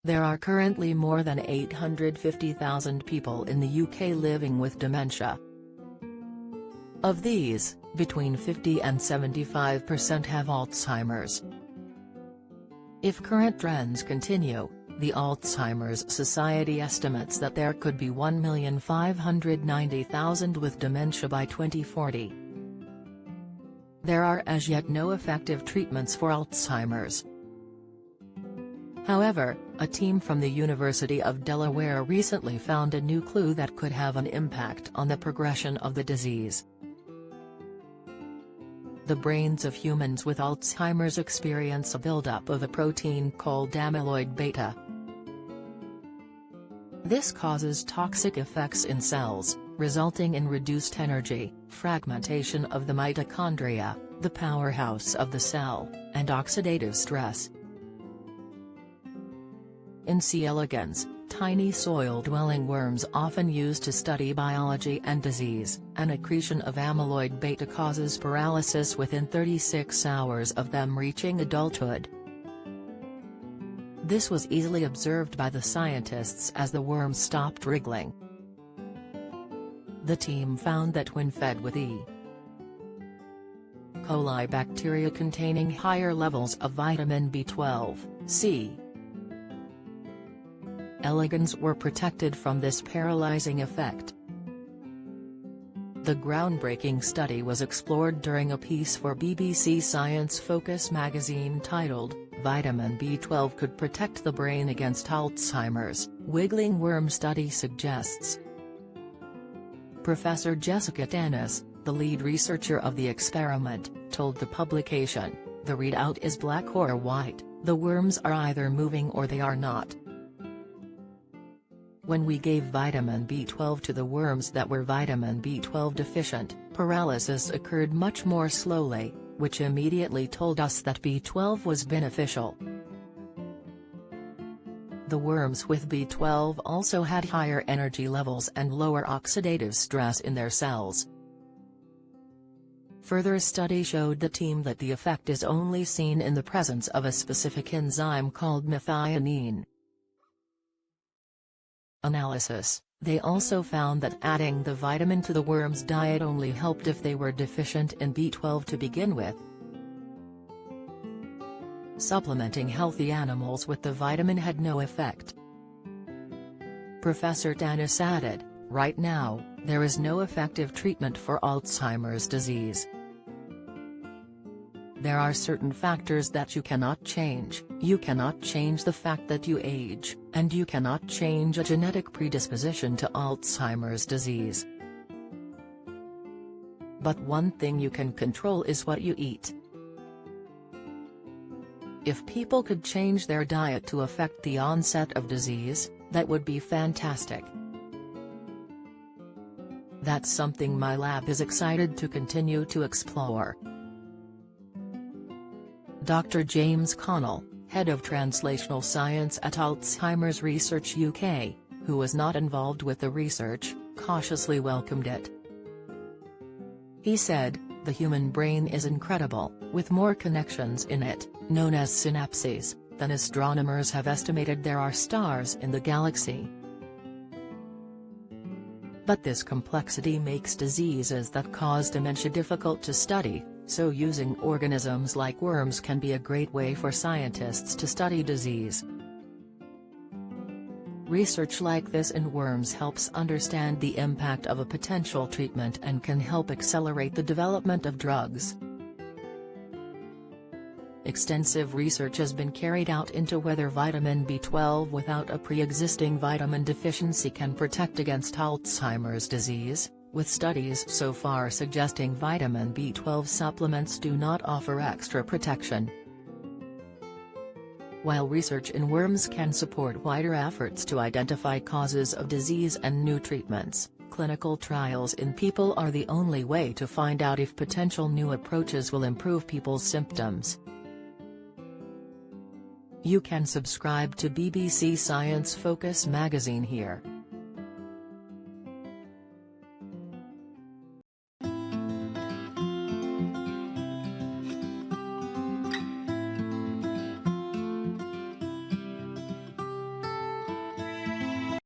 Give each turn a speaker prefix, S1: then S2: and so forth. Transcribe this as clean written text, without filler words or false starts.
S1: There are currently more than 850,000 people in the UK living with dementia. Of these, between 50 and 75% have Alzheimer's. If current trends continue, the Alzheimer's Society estimates that there could be 1,590,000 with dementia by 2040. There are as yet no effective treatments for Alzheimer's. However, a team from the University of Delaware recently found a new clue that could have an impact on the progression of the disease. The brains of humans with Alzheimer's experience a buildup of a protein called amyloid beta. This causes toxic effects in cells, resulting in reduced energy, fragmentation of the mitochondria, the powerhouse of the cell, and oxidative stress. In C. elegans, tiny soil-dwelling worms often used to study biology and disease, an accretion of amyloid beta causes paralysis within 36 hours of them reaching adulthood. This was easily observed by the scientists as the worms stopped wriggling. The team found that when fed with E. coli bacteria containing higher levels of vitamin B12, C. elegans were protected from this paralyzing effect. The groundbreaking study was explored during a piece for BBC Science Focus magazine titled, "Vitamin B12 could protect the brain against Alzheimer's, wiggling worm study suggests." Professor Jessica Dennis, the lead researcher of the experiment, told the publication, "The readout is black or white, the worms are either moving or they are not." When we gave vitamin B12 to the worms that were vitamin B12 deficient, paralysis occurred much more slowly, which immediately told us that B12 was beneficial. The worms with B12 also had higher energy levels and lower oxidative stress in their cells. Further study showed the team that the effect is only seen in the presence of a specific enzyme called methionine. Analysis: they also found that adding the vitamin to the worms' diet only helped if they were deficient in B12 to begin with. Supplementing healthy animals with the vitamin had no effect. Professor Dennis added, "Right now, there is no effective treatment for Alzheimer's disease. There are certain factors that you cannot change. You cannot change the fact that you age, and you cannot change a genetic predisposition to Alzheimer's disease. But one thing you can control is what you eat." If people could change their diet to affect the onset of disease, that would be fantastic. That's something my lab is excited to continue to explore. Dr. James Connell, head of translational science at Alzheimer's Research UK, who was not involved with the research, cautiously welcomed it. He said, "The human brain is incredible, with more connections in it, known as synapses, than astronomers have estimated there are stars in the galaxy. But this complexity makes diseases that cause dementia difficult to study, so using organisms like worms can be a great way for scientists to study disease. Research like this in worms helps understand the impact of a potential treatment and can help accelerate the development of drugs." Extensive research has been carried out into whether vitamin B12 without a pre-existing vitamin deficiency can protect against Alzheimer's disease, with studies so far suggesting vitamin B12 supplements do not offer extra protection. While research in worms can support wider efforts to identify causes of disease and new treatments, clinical trials in people are the only way to find out if potential new approaches will improve people's symptoms. You can subscribe to BBC Science Focus magazine here.